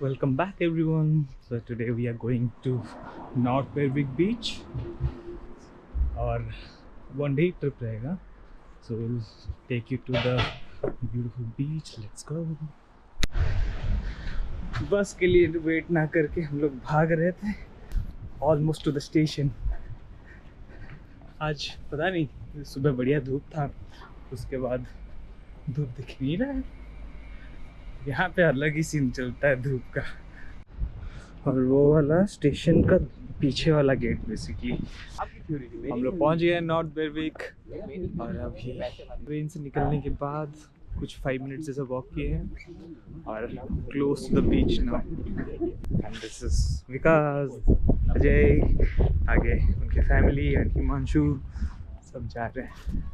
Welcome back everyone. So today we are going to North Berwick beach और one day trip रहेगा. So we'll take you to the beautiful beach. Let's go. बस के लिए wait ना करके हम लोग भाग रहे थे ऑलमोस्ट टू द स्टेशन. आज पता नहीं सुबह बढ़िया धूप था, उसके बाद धूप दिख नहीं रहा है. यहाँ पे अलग ही सीन चलता है धूप का. और वो वाला स्टेशन का पीछे वाला गेट बेसिकली. हम लोग पहुँच गए नॉर्थ बेरविक और अभी ट्रेन से निकलने के बाद कुछ 5 मिनट जैसा वॉक किए हैं और close to the beach now. And this is Vikas, Ajay, आगे उनकी फैमिली एंड हिमांशु सब जा रहे हैं.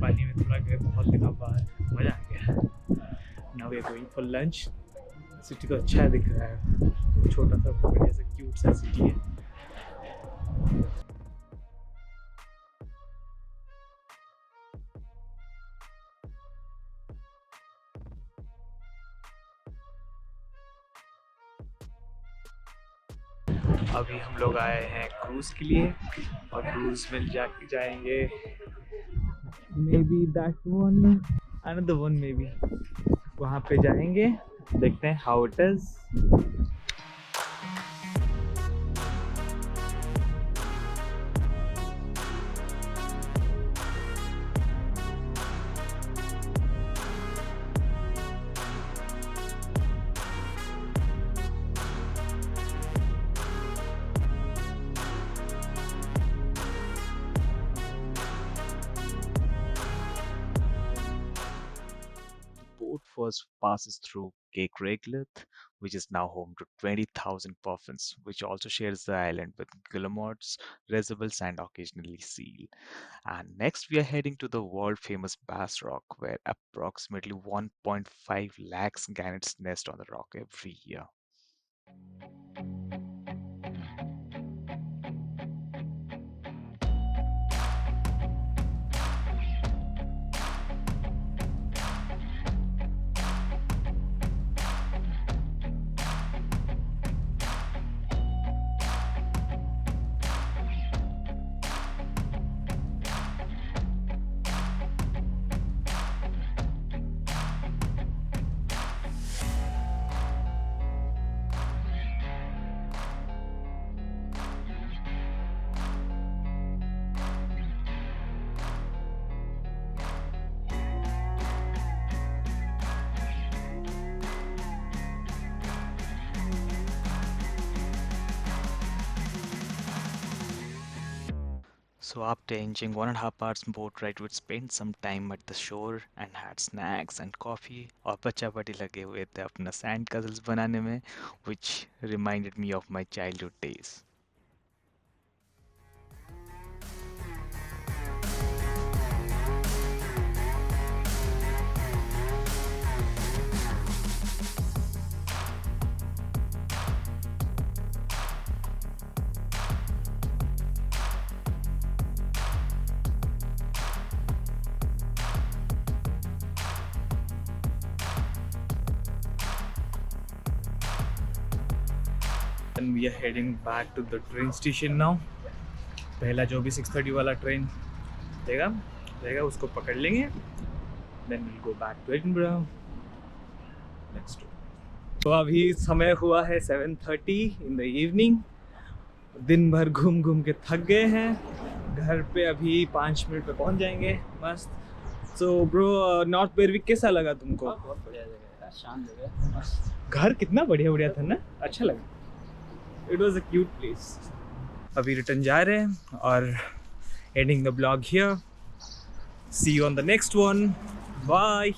पानी में थोड़ा गए बहुत दिनों बाद, मज़ा आ गया. Now we are going for lunch. City तो अच्छा दिख रहा है, छोटा सा बढ़िया सा क्यूट सा सिटी है. अभी हम लोग आए हैं क्रूज़ के लिए और क्रूज़ में जाएंगे maybe that one, another one maybe. वहाँ पे जाएंगे, देखते हैं how it is. First passes through Cape Reglet, which is now home to 20,000 puffins, which also shares the island with guillemots, resibles, and occasionally seal. And next, we are heading to the world-famous Bass Rock, where approximately 1.5 lakhs gannets nest on the rock every year. So after enjoying 1.5 hours boat ride, we spent some time at the shore and had snacks and coffee. और बच्चा-बच्ची लगे हुए थे अपना sand castles बनाने में, which reminded me of my childhood days. And we are heading back to the train station now. पहला जो भी 6:30 वाला ट्रेन रहेगा उसको पकड़ लेंगे. Then we'll go back to Edinburgh. Let's do. तो अभी समय हुआ है 7:30 in the evening. दिन भर घूम के थक गए हैं. घर पे अभी 5 मिनट में पहुंच जाएंगे. मस्त. So bro, नॉर्थ बेरविक कैसा लगा तुमको? बहुत बढ़िया जगह है, शांत जगह है. घर कितना बढ़िया था ना, अच्छा लगा. It was a cute place. अभी रिटर्न जा रहे हैं और ending the vlog here. See you on the next one. Bye.